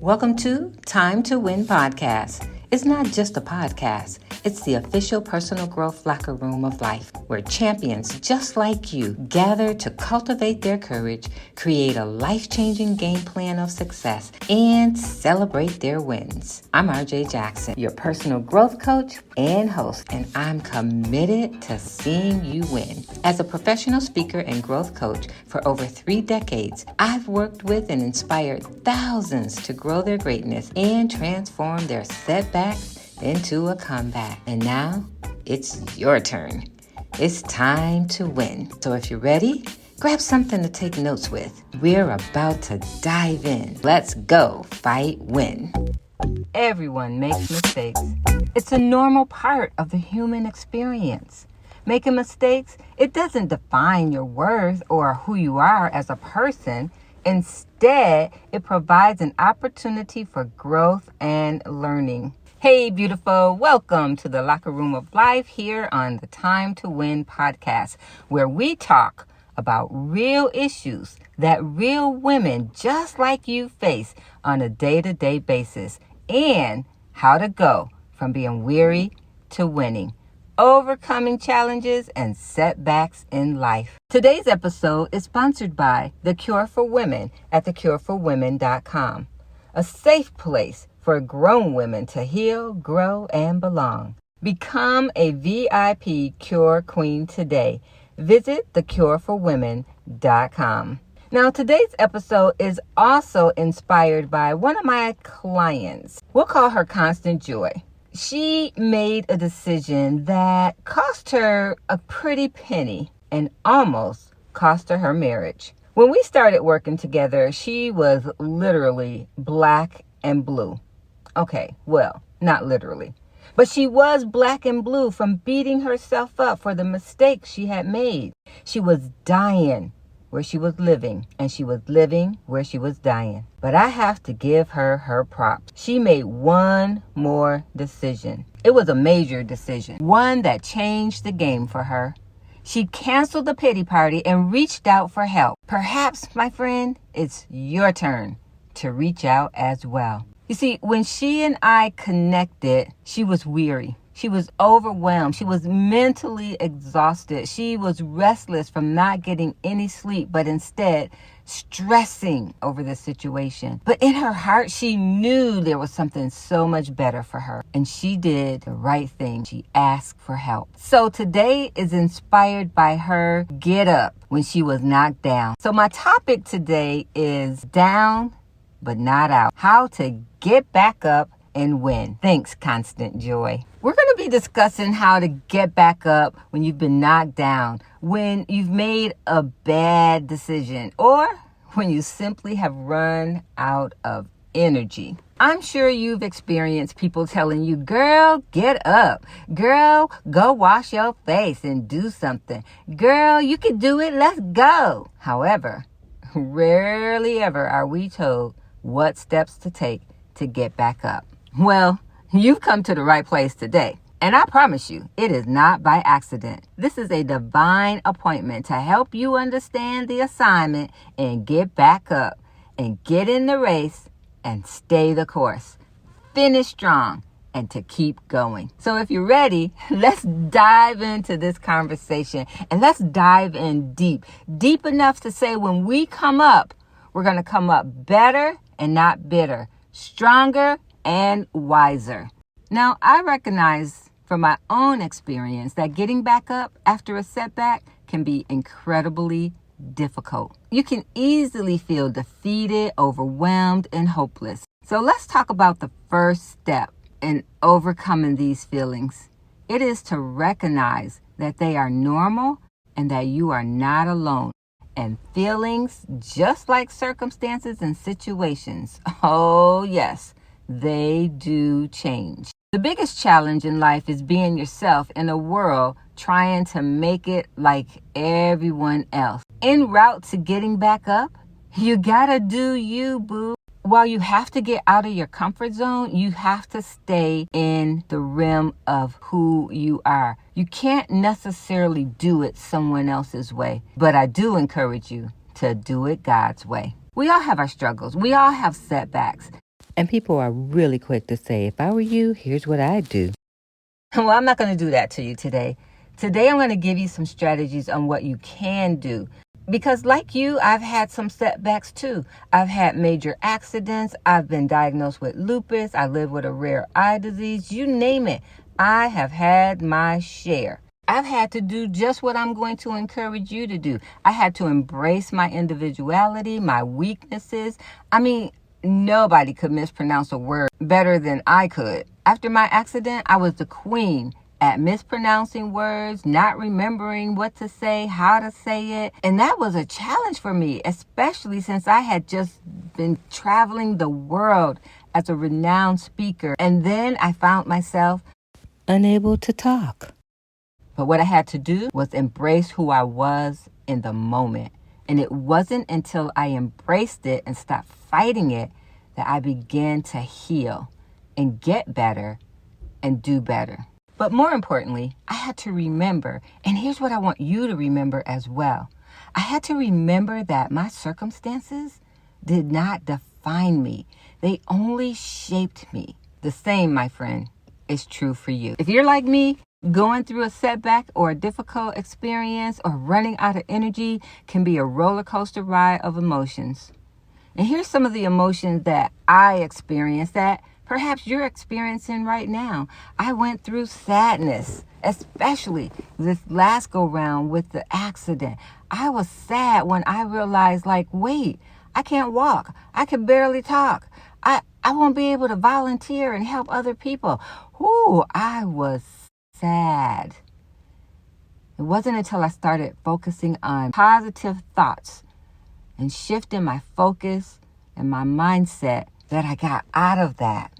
Welcome to Time to Win Podcast. It's not just a podcast. It's the official personal growth locker room of life where champions just like you gather to cultivate their courage, create a life-changing game plan of success, and celebrate their wins. I'm RJ Jackson, your personal growth coach and host, and I'm committed to seeing you win. As a professional speaker and growth coach for over 3 decades, I've worked with and inspired thousands to grow their greatness and transform their setbacks into a comeback. And now it's your turn. It's time to win. So if you're ready, grab something to take notes with. We're about to dive in. Let's go fight win. Everyone makes mistakes. It's a normal part of the human experience. Making mistakes, it doesn't define your worth or who you are as a person. Instead, it provides an opportunity for growth and learning. Hey, beautiful. Welcome to the Locker Room of Life here on the Time to Win podcast, where we talk about real issues that real women just like you face on a day-to-day basis and how to go from being weary to winning, overcoming challenges and setbacks in life. Today's episode is sponsored by The Cure for Women at thecureforwomen.com, a safe place for grown women to heal, grow, and belong. Become a VIP Cure Queen today. Visit thecureforwomen.com. Now, today's episode is also inspired by one of my clients. We'll call her Constant Joy. She made a decision that cost her a pretty penny and almost cost her marriage. When we started working together, she was literally black and blue. Okay, well, not literally. But she was black and blue from beating herself up for the mistakes she had made. She was dying where she was living, and she was living where she was dying. But I have to give her her props. She made one more decision. It was a major decision, one that changed the game for her. She canceled the pity party and reached out for help. Perhaps, my friend, it's your turn to reach out as well. You see, when she and I connected, she was weary. She was overwhelmed. She was mentally exhausted. She was restless from not getting any sleep, but instead stressing over the situation. But in her heart, she knew there was something so much better for her. And she did the right thing. She asked for help. So today is inspired by her get up when she was knocked down. So my topic today is down but not out. How to get back up and win. Thanks, Constant Joy. We're going to be discussing how to get back up when you've been knocked down, when you've made a bad decision, or when you simply have run out of energy. I'm sure you've experienced people telling you, girl, get up. Girl, go wash your face and do something. Girl, you can do it. Let's go. However, rarely ever are we told what steps to take to get back up. Well, you've come to the right place today. And I promise you, it is not by accident. This is a divine appointment to help you understand the assignment and get back up and get in the race and stay the course. Finish strong and to keep going. So if you're ready, let's dive into this conversation and let's dive in deep enough to say when we come up, we're going to come up better and not bitter, stronger and wiser. Now, I recognize from my own experience that getting back up after a setback can be incredibly difficult. You can easily feel defeated, overwhelmed, and hopeless. So let's talk about the first step in overcoming these feelings. It is to recognize that they are normal and that you are not alone. And feelings, just like circumstances and situations, oh yes, they do change. The biggest challenge in life is being yourself in a world trying to make it like everyone else. En route to getting back up, you gotta do you, boo. While you have to get out of your comfort zone, you have to stay in the realm of who you are. You can't necessarily do it someone else's way, but I do encourage you to do it God's way. We all have our struggles. We all have setbacks. And people are really quick to say, if I were you, here's what I'd do. Well, I'm not going to do that to you today. Today, I'm going to give you some strategies on what you can do. Because like you, I've had some setbacks too. I've had major accidents. I've been diagnosed with lupus. I live with a rare eye disease. You name it. I have had my share. I've had to do just what I'm going to encourage you to do. I had to embrace my individuality, my weaknesses. I mean, nobody could mispronounce a word better than I could. After my accident, I was the queen at mispronouncing words, not remembering what to say, how to say it. And that was a challenge for me, especially since I had just been traveling the world as a renowned speaker. And then I found myself unable to talk. But what I had to do was embrace who I was in the moment. And it wasn't until I embraced it and stopped fighting it that I began to heal and get better and do better. But more importantly, I had to remember, and here's what I want you to remember as well. I had to remember that my circumstances did not define me. They only shaped me. The same, my friend, is true for you. If you're like me, going through a setback or a difficult experience or running out of energy can be a roller coaster ride of emotions. And here's some of the emotions that I experienced that perhaps you're experiencing right now. I went through sadness, especially this last go round with the accident. I was sad when I realized, wait, I can't walk. I can barely talk. I won't be able to volunteer and help other people. Ooh, I was sad. It wasn't until I started focusing on positive thoughts and shifting my focus and my mindset that I got out of that.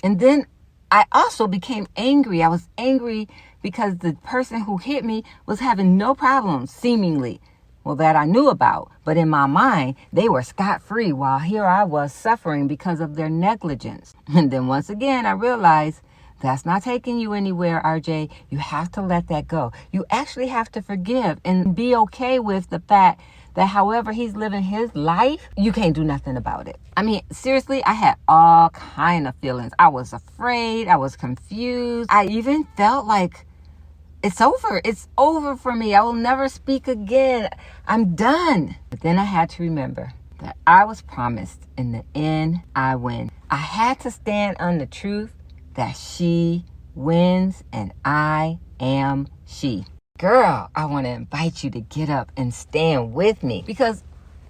And then I also became angry. I was angry because the person who hit me was having no problems, seemingly, that I knew about. But in my mind, they were scot-free while here I was suffering because of their negligence. And then once again, I realized that's not taking you anywhere, RJ. You have to let that go. You actually have to forgive and be okay with the fact that however he's living his life, you can't do nothing about it. I mean, seriously, I had all kind of feelings. I was afraid. I was confused. I even felt like it's over. It's over for me. I will never speak again. I'm done. But then I had to remember that I was promised in the end, I win. I had to stand on the truth that she wins and I am she. Girl, I want to invite you to get up and stand with me because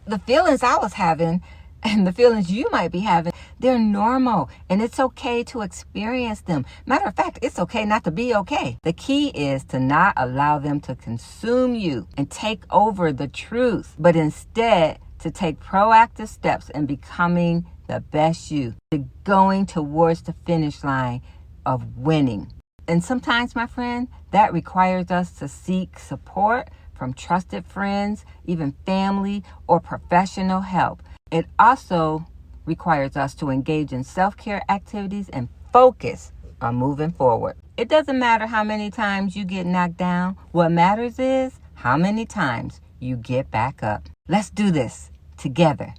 the feelings I was having and the feelings you might be having, they're normal and it's okay to experience them. Matter of fact, it's okay not to be okay. The key is to not allow them to consume you and take over the truth, but instead to take proactive steps in becoming the best you, to going towards the finish line of winning. And sometimes, my friend, that requires us to seek support from trusted friends, even family, or professional help. It also requires us to engage in self-care activities and focus on moving forward. It doesn't matter how many times you get knocked down. What matters is how many times you get back up. Let's do this together.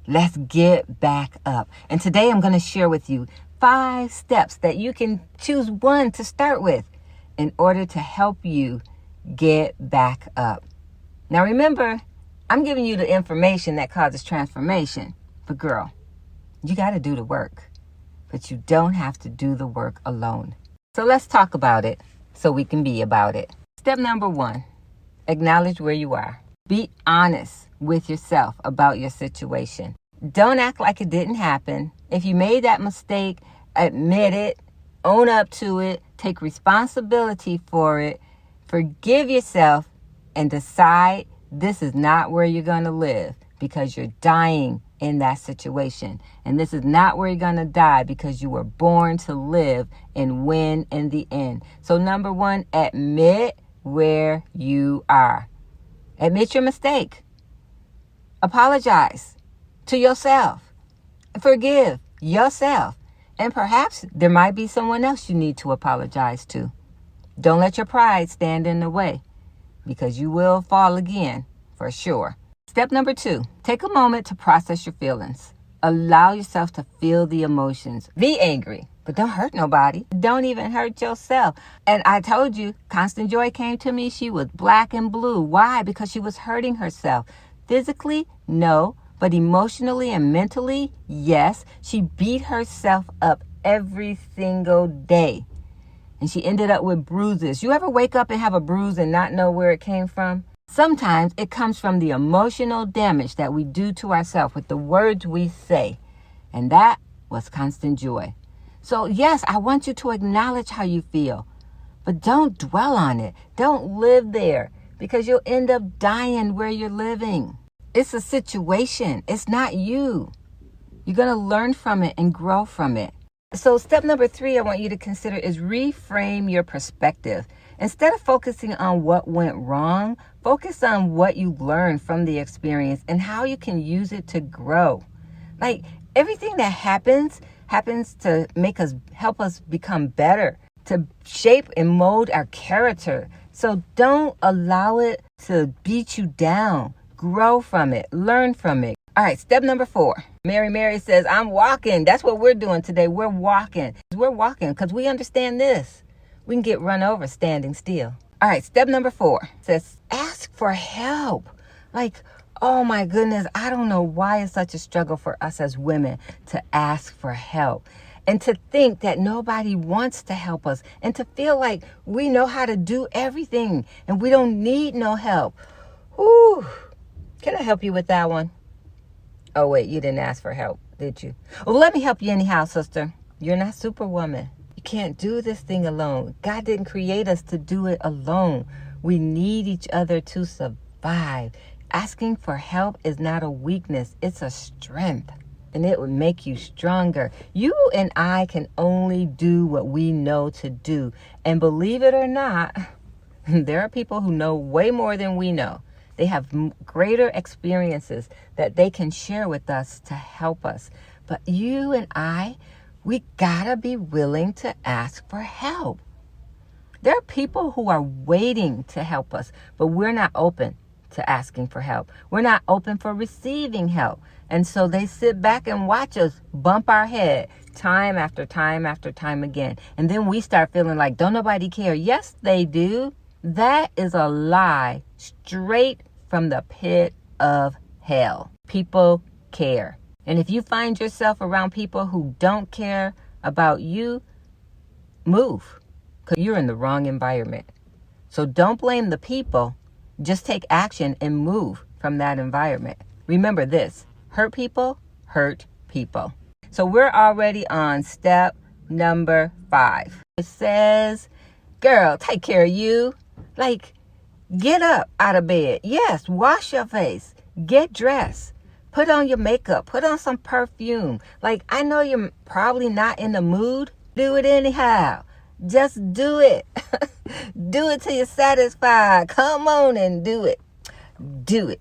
Let's get back up. And today I'm going to share with you 5 steps that you can choose one to start with in order to help you get back up. Now remember, I'm giving you the information that causes transformation. But girl, you got to do the work. But you don't have to do the work alone. So let's talk about it so we can be about it. Step number 1, acknowledge where you are. Be honest with yourself about your situation. Don't act like it didn't happen. If you made that mistake, admit it, own up to it, take responsibility for it, forgive yourself, and decide this is not where you're going to live because you're dying in that situation. And this is not where you're going to die because you were born to live and win in the end. So number 1, admit where you are. Admit your mistake. Apologize to yourself. Forgive yourself. And perhaps there might be someone else you need to apologize to. Don't let your pride stand in the way because you will fall again for sure. Step number 2, take a moment to process your feelings. Allow yourself to feel the emotions. Be angry, but don't hurt nobody. Don't even hurt yourself. And I told you, Constant Joy came to me. She was black and blue. Why? Because she was hurting herself. Physically, no. But emotionally and mentally, yes. She beat herself up every single day. And she ended up with bruises. You ever wake up and have a bruise and not know where it came from? Sometimes it comes from the emotional damage that we do to ourselves with the words we say. And that was Constant Joy. So yes, I want you to acknowledge how you feel, but don't dwell on it. Don't live there, because you'll end up dying where you're living. It's a situation. It's not you. You're going to learn from it and grow from it. So step number 3 I want you to consider is reframe your perspective. Instead of focusing on what went wrong, focus on what you learned from the experience and how you can use it to grow. Like, everything that happens to help us become better, to shape and mold our character. So don't allow it to beat you down. Grow from it. Learn from it. All right, step number 4. Mary says, I'm walking. That's what we're doing today. We're walking. We're walking because we understand this. We can get run over standing still. All right, step number 4 says, ask for help. Like, oh my goodness, I don't know why it's such a struggle for us as women to ask for help. And to think that nobody wants to help us. And to feel like we know how to do everything and we don't need no help. Ooh, can I help you with that one? Oh, wait, you didn't ask for help, did you? Well, let me help you anyhow, sister. You're not Superwoman. You can't do this thing alone. God didn't create us to do it alone. We need each other to survive. Asking for help is not a weakness. It's a strength. And it would make you stronger. You and I can only do what we know to do. And believe it or not, there are people who know way more than we know. They have greater experiences that they can share with us to help us. But you and I, we gotta be willing to ask for help. There are people who are waiting to help us, but we're not open to asking for help. We're not open for receiving help. And so they sit back and watch us bump our head time after time after time again. And then we start feeling like, don't nobody care. Yes, they do. That is a lie straight from the pit of hell. People care. And if you find yourself around people who don't care about you, move, because you're in the wrong environment. So don't blame the people. Just take action and move from that environment. Remember this, hurt people hurt people. So we're already on step number 5. It says, girl, take care of you. Like, get up out of bed. Yes, wash your face. Get dressed. Put on your makeup. Put on some perfume. Like, I know you're probably not in the mood. Do it anyhow. Just do it. Do it till you're satisfied. Come on and do it. Do it.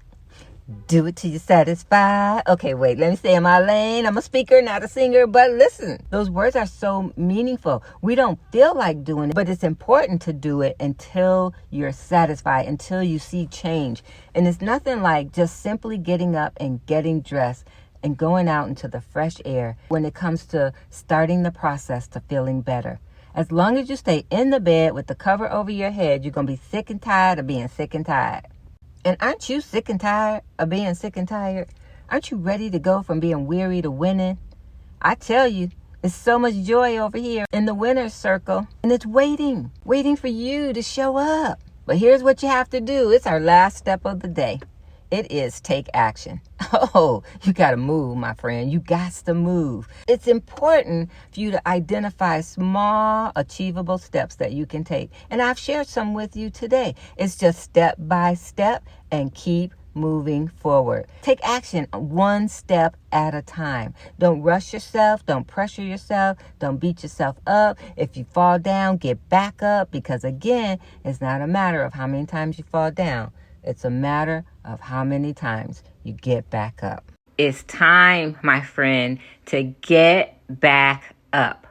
Do it till you're satisfied. Okay, wait, let me stay in my lane. I'm a speaker, not a singer, but listen, those words are so meaningful. We don't feel like doing it, but it's important to do it until you're satisfied, until you see change. And it's nothing like just simply getting up and getting dressed and going out into the fresh air when it comes to starting the process to feeling better. As long as you stay in the bed with the cover over your head, you're going to be sick and tired of being sick and tired. And aren't you sick and tired of being sick and tired? Aren't you ready to go from being weary to winning? I tell you, there's so much joy over here in the winner's circle. And it's waiting for you to show up. But here's what you have to do. It's our last step of the day. It is take action. Oh, you got to move, my friend. You got to move. It's important for you to identify small, achievable steps that you can take. And I've shared some with you today. It's just step by step and keep moving forward. Take action one step at a time. Don't rush yourself. Don't pressure yourself. Don't beat yourself up. If you fall down, get back up, because again, it's not a matter of how many times you fall down. It's a matter of how many times you get back up. It's time, my friend, to get back up.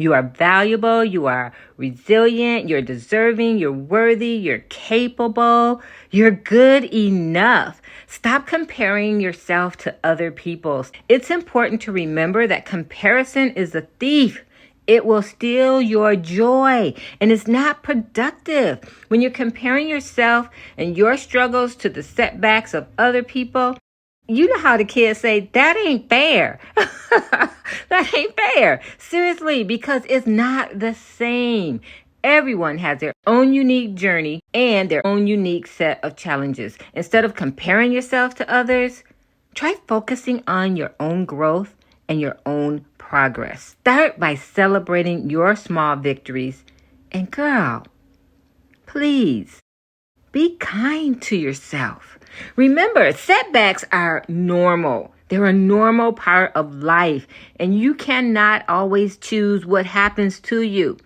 You are valuable, you are resilient, you're deserving, you're worthy, you're capable, you're good enough. Stop comparing yourself to other people. It's important to remember that comparison is a thief. It will steal your joy, and it's not productive. When you're comparing yourself and your struggles to the setbacks of other people, you know how the kids say, that ain't fair. That ain't fair. Seriously, because it's not the same. Everyone has their own unique journey and their own unique set of challenges. Instead of comparing yourself to others, try focusing on your own growth and your own progress. Start by celebrating your small victories. And girl, please be kind to yourself. Remember, setbacks are normal. They're a normal part of life, and you cannot always choose what happens to you.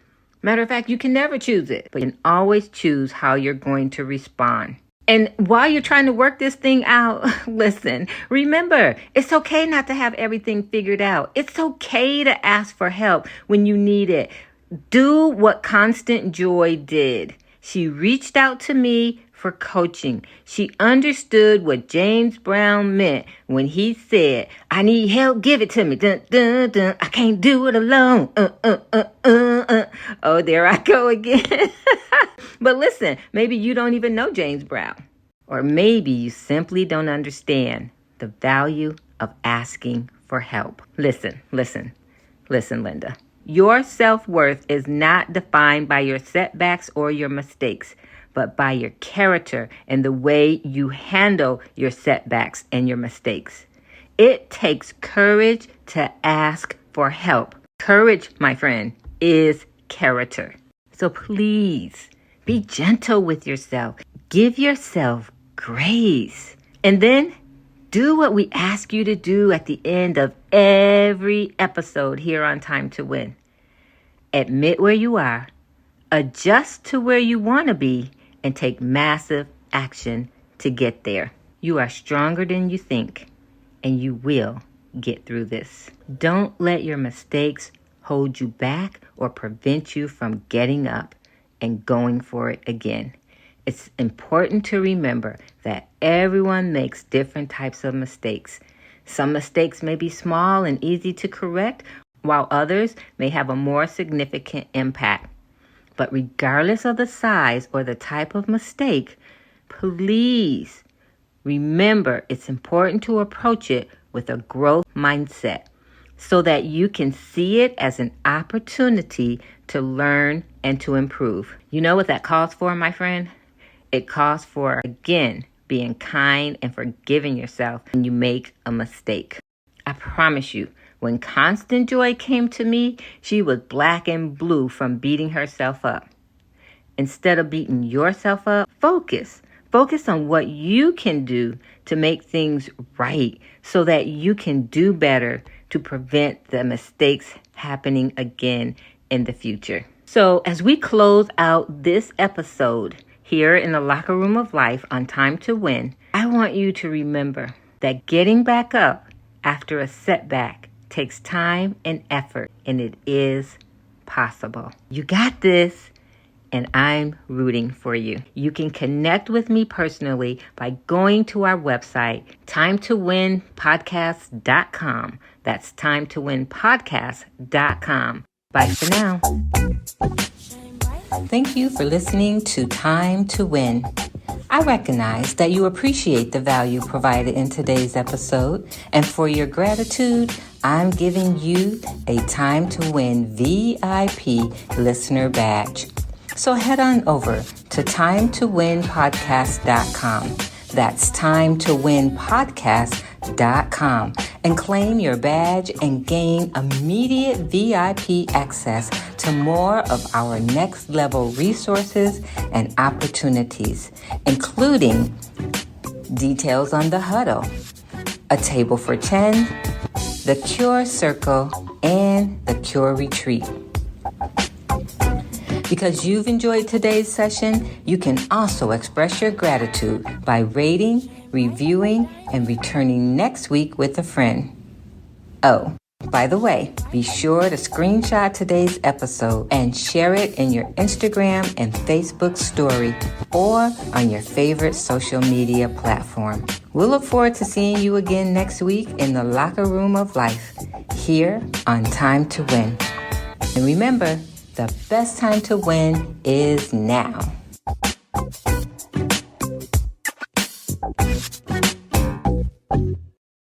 Matter of fact, you can never choose it, but you can always choose how you're going to respond. And while you're trying to work this thing out, listen, remember, it's okay not to have everything figured out. It's okay to ask for help when you need it. Do what Constant Joy did. She reached out to me for coaching. She understood what James Brown meant when he said, I need help, give it to me. Dun, dun, dun. I can't do it alone. Oh, there I go again. But listen, maybe you don't even know James Brown. Or maybe you simply don't understand the value of asking for help. Listen, Linda. Your self-worth is not defined by your setbacks or your mistakes, but by your character and the way you handle your setbacks and your mistakes. It takes courage to ask for help. Courage, my friend, is character. So please be gentle with yourself. Give yourself grace. And then do what we ask you to do at the end of every episode here on Time to Win. Admit where you are, adjust to where you want to be, and take massive action to get there. You are stronger than you think, and you will get through this. Don't let your mistakes hold you back or prevent you from getting up and going for it again. It's important to remember that everyone makes different types of mistakes. Some mistakes may be small and easy to correct, while others may have a more significant impact. But regardless of the size or the type of mistake, please remember it's important to approach it with a growth mindset so that you can see it as an opportunity to learn and to improve. You know what that calls for, my friend? It calls for, again, being kind and forgiving yourself when you make a mistake. I promise you, when Constant Joy came to me, she was black and blue from beating herself up. Instead of beating yourself up, focus. Focus on what you can do to make things right so that you can do better to prevent the mistakes happening again in the future. So as we close out this episode here in the Locker Room of Life on Time to Win, I want you to remember that getting back up after a setback takes time and effort, and it is possible. You got this, and I'm rooting for you. You can connect with me personally by going to our website, timetowinpodcast.com. That's timetowinpodcast.com. Bye for now. Thank you for listening to Time to Win. I recognize that you appreciate the value provided in today's episode, and for your gratitude, I'm giving you a Time to Win VIP listener badge. So head on over to timetowinpodcast.com. That's timetowinpodcast.com and claim your badge and gain immediate VIP access to more of our next level resources and opportunities, including details on the huddle, a table for 10, the Cure Circle, and the Cure Retreat. Because you've enjoyed today's session, you can also express your gratitude by rating, reviewing, and returning next week with a friend. Oh, By the way, be sure to screenshot today's episode and share it in your Instagram and Facebook story or on your favorite social media platform. We'll look forward to seeing you again next week in the locker room of life, here on Time to Win. And remember, the best time to win is now.